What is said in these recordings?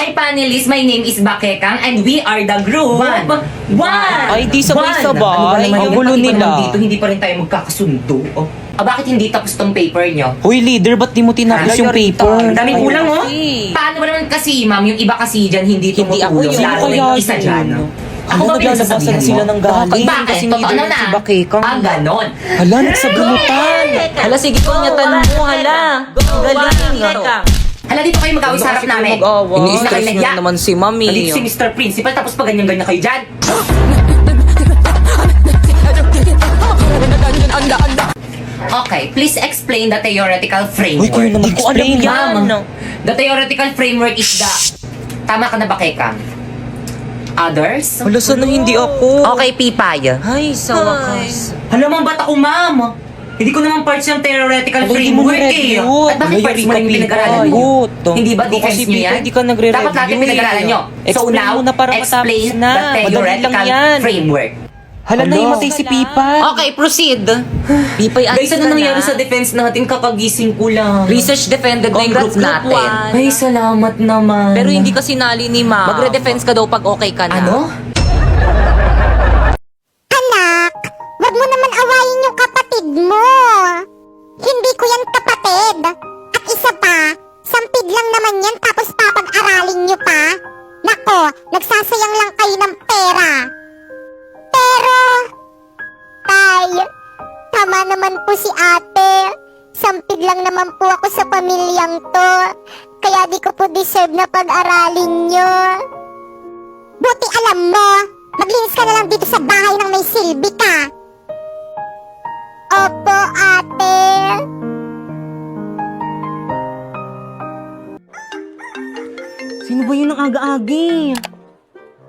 Hi panelists, my name is Bakekang and we are the group. One. Ay, di sabay-sabay. Ano ba naman Ang yun? gulo Pati ba nila. naman dito, hindi pa rin tayo magkakasundo. Oh. Bakit hindi tapos tong paper nyo? Hoy, leader, ba't di mo tinapos Ay, yung paper? Ang daming kulang, oh. Kasi. Paano ba naman kasi, ma'am, yung iba kasi dyan hindi Hindi ako tumutulong. yun. Lalo na yung isa dyan. Ako ba pinagsasabihan naglalabasan sila mo? ng galing? Bakit? Kasi Totoo leader na na na. si Bakekang. Ganon. Hala, nagsabunutan. Hala, sige, kunyatan mo, hala. Galing ito. Hala, dito kayo mag-away sa harap namin. Ini-stress Hindi nyo naman si Mami. Nandito si Mr. Principal, tapos pa ganyan-ganyan kayo dyan. Okay, please explain the theoretical Uy, framework. kayo naman ko alam Explain, yan. ma'am. The theoretical framework is the... Tama ka na ba, Kekang? Others? Hala, sana hindi ako. Okay, Pipay. Ay, sa wakas. Hala, ma'am, ba't ako, ma'am? Hindi ko naman parts ng theoretical Hala, hindi mo framework eh. na-review. At bakit Hala, parts yari mo ka, lang yung Pipay. pinag-aralan nyo? Good. Hindi ba Ikaw defense kasi, nyo Pipay, yan? hindi ka nagre-review Dapat lahat yung pinag-aralan nyo. So Explain now, mo na para matapos explain na. the Madali lang theoretical yan. framework. Hala, naimatay si Pipay. Okay, proceed. Pipay, Guys, ano nangyari sa defense natin? Kakagising ko lang. Research defended na yung group Congrats, group natin. Ay, salamat naman. Pero hindi ka sinali ni Ma. Magre-defense ka daw pag okay ka na. Ano? Anak, wag mo naman awayin yung kapatid mo. Hindi ko yan kapatid. At isa pa, sampid lang naman yan tapos papag-aralin nyo pa. Nako, nagsasayang lang kayo ng pera. Pero, tay, tama naman po si ate. Sampid lang naman po ako sa pamilyang to. Kaya di ko po deserve na pag-aralin nyo. Buti alam mo, maglinis ka na lang dito sa bahay ng may silbi ka. Opo, ate. Sino ba yun ang aga-agi?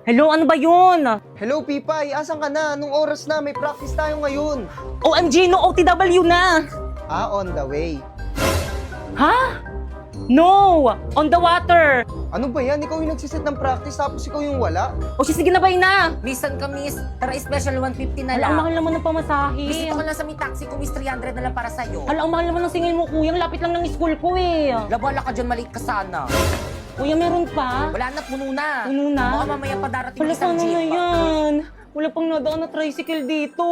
Hello, ano ba yun? Hello, Pipay! Asan ka na? Anong oras na? May practice tayo ngayon. OMG, no OTW na! On the way. Ha? No! On the water! Ano ba yan? Ikaw yung nagsiset ng practice tapos ikaw yung wala? O sige na ba yun na? Miss ka, Miss. Tara, special 150 na Hala, ang lang. mahal naman ng pamasahe. Miss, ito ka lang sa may taxi ko, Miss. 300 na lang para sa'yo. Hala, ang mahal naman ng singil mo, kuya. Ang lapit lang ng school ko eh. Labala ka dyan, maliit ka sana. Kuya, meron pa? Wala na, puno na. Puno na? Baka mamaya pa darating Wala, isang sana na jeep. yan. Wala pang nadaan na tricycle dito.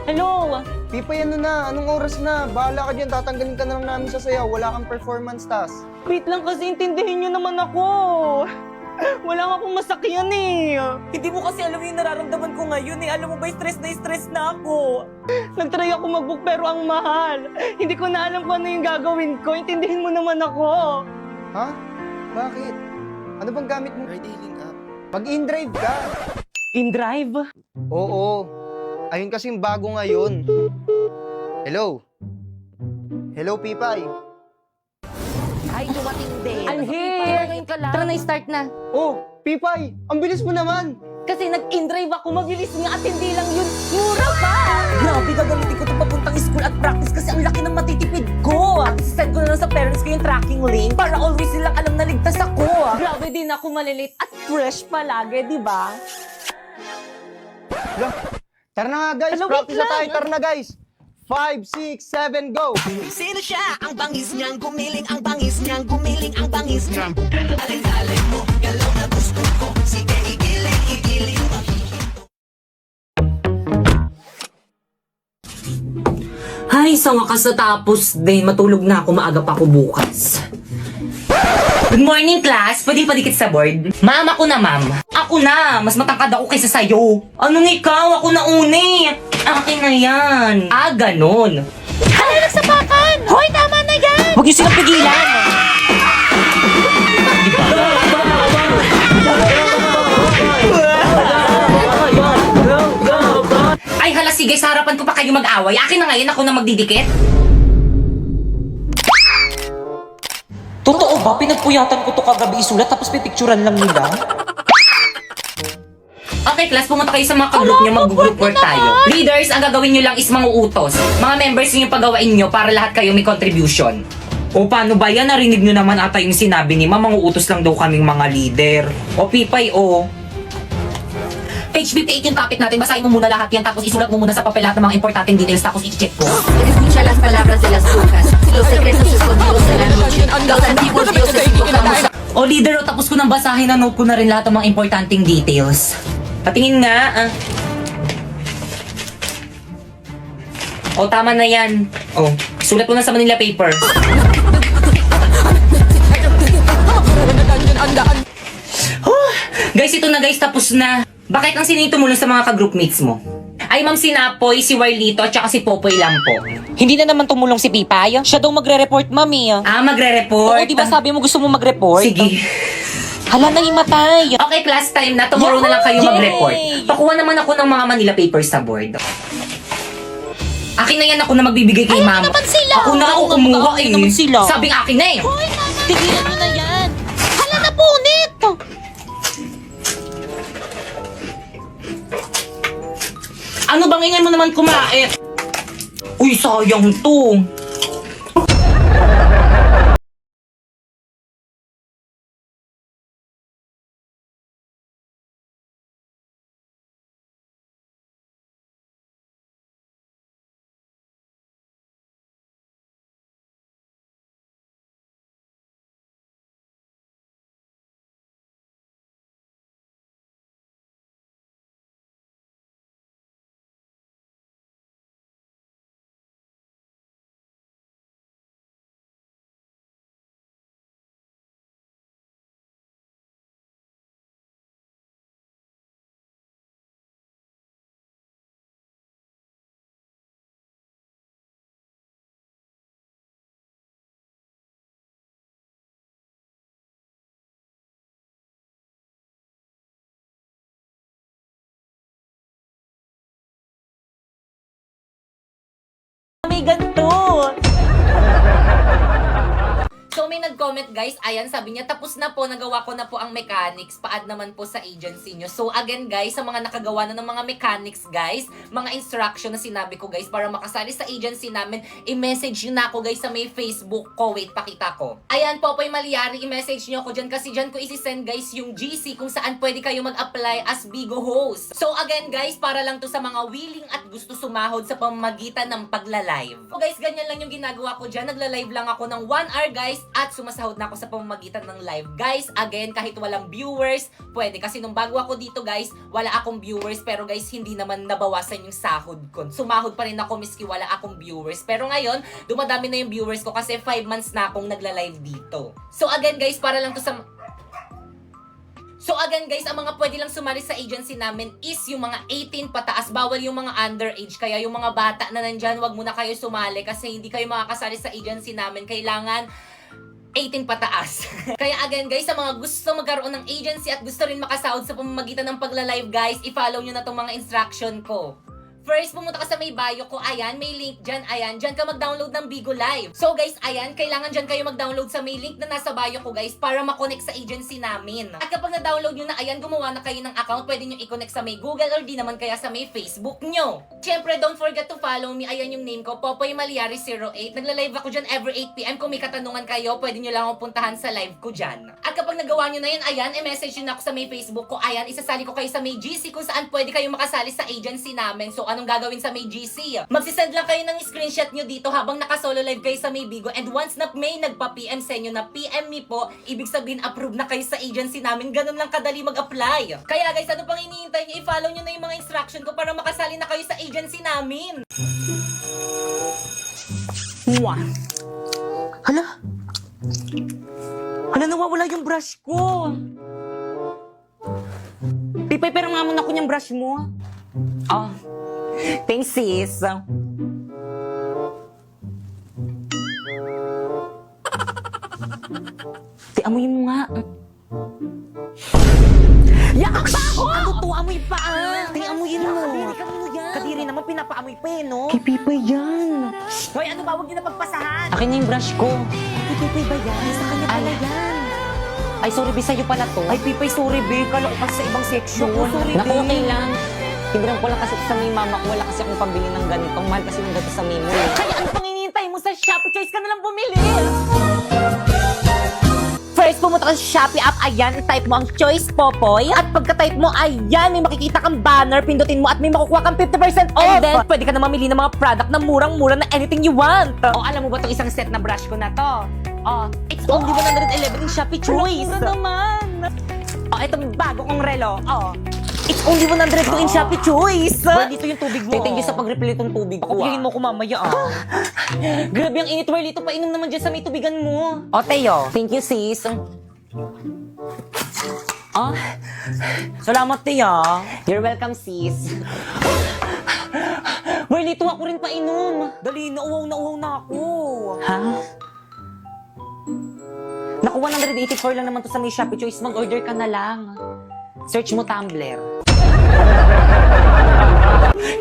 Hello? Pipay, ano na? Anong oras na? Bahala ka dyan. Tatanggalin ka na lang namin sa sayaw. Wala kang performance task. Wait lang kasi intindihin nyo naman ako. Wala nga akong masakyan eh. Hindi mo kasi alam yung nararamdaman ko ngayon eh. Alam mo ba, stress na ako. Nagtry ako mag-book pero ang mahal. Hindi ko na alam kung ano yung gagawin ko. Intindihin mo naman ako. Ha? Bakit? Ano bang gamit mo? Mag-in-drive ka. In-drive? Oo. Ayun kasing bago ngayon. Hello? Hello, Pipay? Ay, dumating din. I'm here. Ngayon ka lang. Tara na, start na. Oh, Pipay! Ang bilis mo naman! Kasi nag-in-drive ako, mabilis nga at hindi lang yun. Mura pa! Grabe, gagamitin ko ito papuntang school at practice kasi ang laki ng matitipid ko. Send ko na lang sa parents ko yung tracking link para always silang alam na ligtas ako. Grabe din ako malilate at fresh palagi, di ba? Tara na nga, guys! Hello, Practice wait na tayo! lang. Tara na, guys! 5, 6, 7, go! Sino siya? Ang bangis niyang gumiling, ang bangis niyang gumiling, ang bangis niyang mo, galaw na gusto ko. Sige, igiling, igiling. Ay, sa wakas natapos din. Matulog na ako. Maaga pa ako bukas. Good morning, class. Pwede padikit sa board? Ma'am, ako na, ma'am. Ako na. Mas matangkad ako kaysa sa'yo. Anong ikaw? Ako na uni. Akin na yan. Ganon. Ano nagsapakan? Hoy, tama na yan! Huwag niyo silang pigilan! Ay, hala, sige. Sa harapan ko pa kayo mag-away. Akin na ngayon. Ako na magdidikit. Totoo ba? Pinagpuyatan ko to kagabi isulat tapos pipicturan lang nila? Okay, class, pumunta kayo sa mga ka-group nyo, mag-group work tayo. Leaders, ang gagawin nyo lang is mga utos. Mga members nyo yung pagawain nyo para lahat kayo may contribution. O paano ba yan? Narinig nyo naman ata yung sinabi ni Ma'am, mga utos lang daw kaming mga leader. O Pipay, o. Page 58 yung topic natin, basahin mo muna lahat yan, tapos isulat mo muna sa papel lahat ng mga importanteng details, tapos i-check ko. Escucha las palabras de las brujas, los secretos escondidos de la noche, los antiguos dioses y leader, tapos ko nang basahin na note ko na rin lahat ng mga importanteng details. Patingin nga. O, tama na yan. O, sulat mo na sa Manila paper. Guys, ito na guys, tapos na. Bakit ang sino yung tumulong sa mga ka-groupmates mo? Ay, Ma'am Sinapoy, si Warlito, at saka si Popoy lang po. Hindi na naman tumulong si Pipay. Siya daw magre-report, mami. Ah, magre-report? Oo, di ba sabi mo gusto mo mag-report? Sige. Hala, nahimatay. Okay, class time na. Tomorrow na lang kayo Yay! mag-report. Pakuha naman ako ng mga Manila papers sa board. Akin na yan, ako na magbibigay kay Ma'am. naman sila. Ako na ako Oo, kumuha akin eh. naman sila. Sabing akin na eh. Hoy, mama. Tigilan mo na yan. Hala, napunit. Ano bang ingay mo naman kumain? Uy, sayang to. May ganito. So may nag-comment guys, ayan sabi niya tapos na po, nagawa ko na po ang mechanics, pa-add naman po sa agency nyo. So again guys, sa mga nakagawa na ng mga mechanics guys, mga instruction na sinabi ko guys para makasali sa agency namin, i-message nyo na ako guys sa may Facebook ko. Wait, pakita ko. Ayan, Popoy Malyari, i-message nyo ako dyan kasi dyan ko isi-send guys yung GC kung saan pwede kayo mag-apply as Bigo host. So again guys, para lang to sa mga willing at gusto sumahod sa pamamagitan ng pagla-live. So guys, ganyan lang yung ginagawa ko dyan. Nagla-live lang ako ng 1 hour guys at sumasahod na ako sa pamamagitan ng live. Guys, again, kahit walang viewers, pwede. Kasi nung bago ako dito guys, wala akong viewers. Pero guys, hindi naman nabawasan yung sahod ko. Sumahod pa rin ako miski wala akong viewers. Pero ngayon, dumadami na yung viewers ko kasi 5 months na akong nagla-live dito. So again guys, para lang to sa... So again guys, ang mga pwede lang sumali sa agency namin is yung mga 18 pataas. Bawal yung mga underage. Kaya yung mga bata na nandyan, wag muna kayo sumali kasi hindi kayo makakasali sa agency namin. Kailangan 18 pataas. Kaya again guys, sa mga gusto magkaroon ng agency at gusto rin makasahod sa pamamagitan ng pagla-live guys, i-follow nyo na tong mga instruction ko. First, pumunta ka sa may bio ko, ayan, may link dyan, ayan, dyan ka mag-download ng Bigo Live. So guys, ayan, kailangan dyan kayo mag-download sa may link na nasa bio ko guys para makonect sa agency namin. At kapag na-download nyo na, ayan, gumawa na kayo ng account, pwede nyo i-connect sa may Google or di naman kaya sa may Facebook nyo. Siyempre, don't forget to follow me, ayan yung name ko, Popoy Malyari 08. Nagla-live ako dyan every 8 PM. Kung may katanungan kayo, pwede nyo lang akong puntahan sa live ko dyan. At kapag nagawa nyo na yun, ayan, i-message nyo na ako sa may Facebook ko, ayan, isasali ko kayo sa may GC kung saan pwede kayo makasali sa agency namin. So, anong gagawin sa may GC? Magsisend lang kayo ng screenshot nyo dito habang naka-solo live kayo sa may Bigo, and once na may nagpa-PM sa inyo na PM me po, ibig sabihin approve na kayo sa agency namin. Ganun lang kadali mag-apply. Kaya guys, ano pang hinihintay nyo? I-follow nyo na yung mga instruction ko para makasali na kayo sa agency namin. Mwah. Hala. Hala, nawawala yung brush ko. Pipay, pero nga muna ko yung brush mo. Oh. Thanks, sis. Amoy mo nga. Yak pa ako! Ano to? Amoy pa ah! Amoyin mo. Kadiri ka mo yan. Kadiri naman, pinapaamoy pa eh, no? Kay Pipay yan. Hoy, ano ba? Huwag nyo na pagpasahan. Akin na yung brush ko. Kay Pipay ba yan? Sa kanya pala yan. Ay, sorry, be, sa'yo pala to. Ay, Pipay, sorry, be. Kala ko kasi sa ibang section. Naku, okay lang. Tinginan ko lang kasi sa may mama ko. Wala kasi akong pambili ng ganito. Mahal kasi ng ganito sa memo. Kaya ano pang hinihintay mo sa Shopee? Choice ka na lang bumili. First, pumunta ka sa Shopee app, ayan, type mo ang Choice Popoy. At pagka-type mo, ayan, may makikita kang banner, pindutin mo at may makukuha kang 50% off. And then, pwede ka na mamili ng mga product na murang-mura na anything you want. O, alam mo ba itong isang set na brush ko na to? Oh, it's only 111 in Shopee Choice. Mura naman. Oh, ito bago kong relo. Oh. It's only 102 in Shopee Choice. Well, dito yung tubig mo. Thank you sa pag-refill itong tubig ko. Pakupihin mo ko mamaya Grabe ang init, Whirlito. Painom naman dyan sa may tubigan mo. O, Teo. Thank you, sis. Salamat, Teo. You're welcome, sis. Whirlito, ako rin painom. Dali, nauwaw na ako. Ha? Naku, 184 lang naman to sa may Shopee Choice. Mag-order ka na lang. Search mo Tumblr.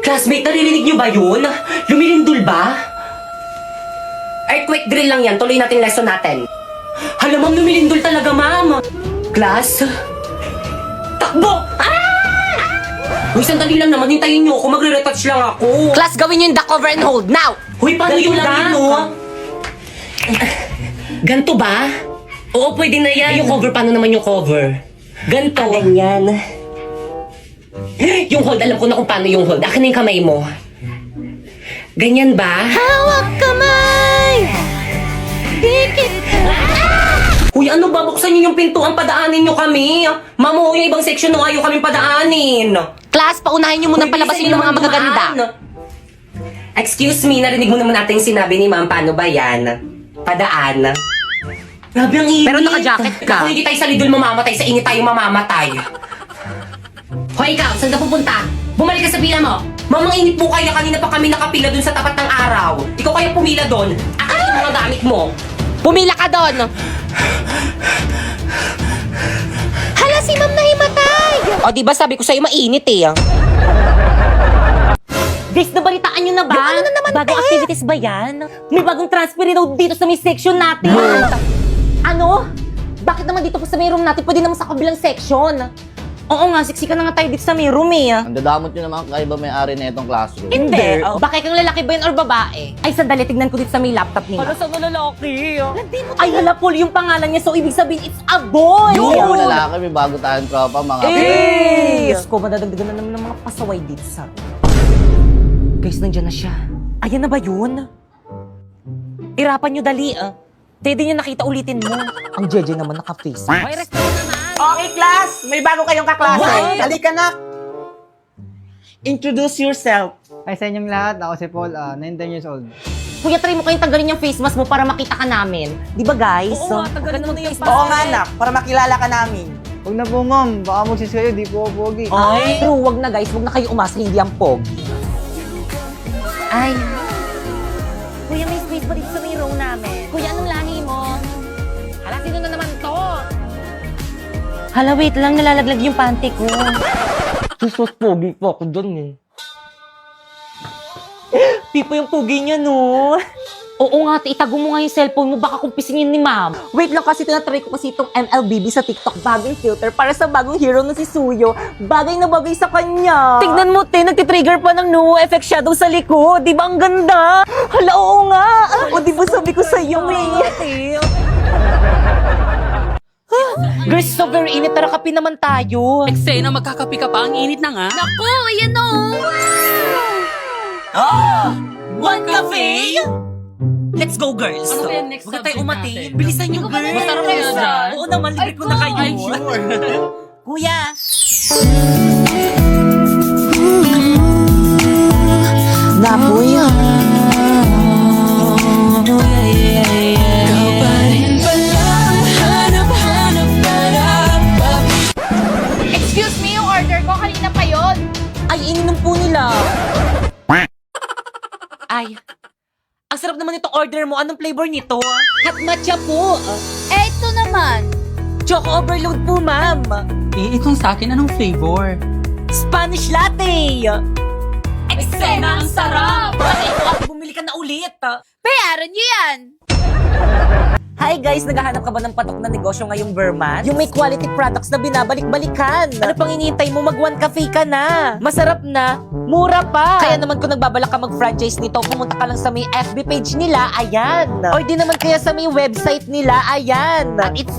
Classmate, naririnig niyo ba yun? Lumilindol ba? Earthquake drill lang yan. Tuloy natin lesson natin. Hala, ma'am, lumilindol talaga, ma'am. Class? Takbo! Uy, sandali lang naman. Hintayin niyo ako. Magre-retouch lang ako. Class, gawin nyo yung duck over and hold. Now! Uy, paano yung lang no? Ganto ba? Oo, pwede na yan. Yung cover, paano naman yung cover? Ganto. Ganyan. Yung hold, alam ko na kung paano yung hold. Akin na yung kamay mo. Ganyan ba? Hawak kamay! Uy, ano ba? Buksan niyo yung pintuan, padaanin niyo kami. Mamo, yung ibang section no, ayaw kami padaanin. Class, paunahin nyo munang palabasin yung mga magaganda. Excuse me, narinig mo naman natin yung sinabi ni ma'am. Paano ba yan? Padaan. Grabe ang init. Pero naka-jacket ka. Kung hindi tayo sa lidol mamamatay, sa init tayo mamamatay. Hoy ikaw, saan ka pupunta? Bumalik ka sa pila mo. Mamang init po kaya, kanina pa kami nakapila dun sa tapat ng araw. Ikaw kaya pumila dun. Akin yung mga gamit mo. Pumila ka doon! Hala, si ma'am nahimatay! O, diba sabi ko sa'yo mainit Guys, nabalitaan nyo na ba? Yung ano na naman, bagong activities ba yan? May bagong transfer daw dito sa may section natin. Ano? Bakit naman dito po sa may room natin? Pwede naman sa kabilang section. Oo nga, siksikan na nga tayo dito sa may room Ang dadamot nyo naman kakaiba may-ari na itong classroom. Hindi. Baka kang lalaki ba yun or babae? Ay, sandali, tignan ko dito sa may laptop niya. Para sa lalaki. Ay, hala, Paul, yung pangalan niya. So, ibig sabihin, it's a boy! Yung lalaki, may bago tayong tropa, mga Diyos ko, madadagdagan na naman ng mga pasaway dito sa... Guys, nandiyan na siya. Ayan na ba yun? Irapan nyo dali, Pwede nyo nakita, ulitin mo. Ang Jeje naman naka-face. May restaurant naman. Okay, class! May bago kayong kaklase. Halika na! Introduce yourself. Ay, sa inyong lahat, ako si Paul, 19 years old. Kuya, try mo kayong tanggalin yung face mask mo para makita ka namin. Di ba, guys? Oo, tanggalin mo na yung face Oo nga, anak, para makilala ka namin. Huwag na po, ma'am. Baka magsis kayo, di po ako pogi. Ay, true, wag na guys. Wag na kayo umasa, hindi ang pogi. Ay. Kuya, may space pa dito sa may row namin. Kuya, anong lahi mo? Hala, sino na naman to? Hala, wait lang. Nalalaglag yung panty ko. Jesus, pogi po ako dun Pipo yung pogi niya, no? Oo nga, itago mo nga yung cellphone mo. Baka kumpisingin ni ma'am. Wait lang kasi tinatry ko kasi itong MLBB sa TikTok. Bagong filter para sa bagong hero na si Suyo. Bagay na bagay sa kanya. Tignan mo, nagtitrigger pa ng no effect shadow sa likod. Di ba ang ganda? Hala, oo nga. O di ba sabi ko sa'yo, Girls, so very init. Tara, kape naman tayo. Eksena, magkakapi ka pa. Ang init na nga. Naku, ayan o! One cafe? Let's go, girls. Ano kaya next Huwag tayo subject umati. natin? Bilisan nyo, girls. Masarap kaya dyan? Oo naman, libre ko na kayo. Ay, sure. Kuya. Napoy. Excuse me, yung order ko kanina pa yon. Ay, ininom po nila. Ay, ang sarap naman itong order mo. Anong flavor nito? Hot matcha po. Eh, ito naman. Choco overload po, ma'am. Itong sa akin, anong flavor? Spanish latte. Eksena, ang sarap! Bakit ito ate, bumili ka na ulit? Bayaran niyo yan! Hi guys, naghahanap ka ba ng patok na negosyo ngayong Verman? Yung may quality products na binabalik-balikan. Ano pang hinihintay mo? Mag One Cafe ka na. Masarap na, mura pa. Kaya naman kung nagbabalak ka mag-franchise nito, pumunta ka lang sa may FB page nila, ayan. Or di naman kaya sa may website nila, ayan. At it's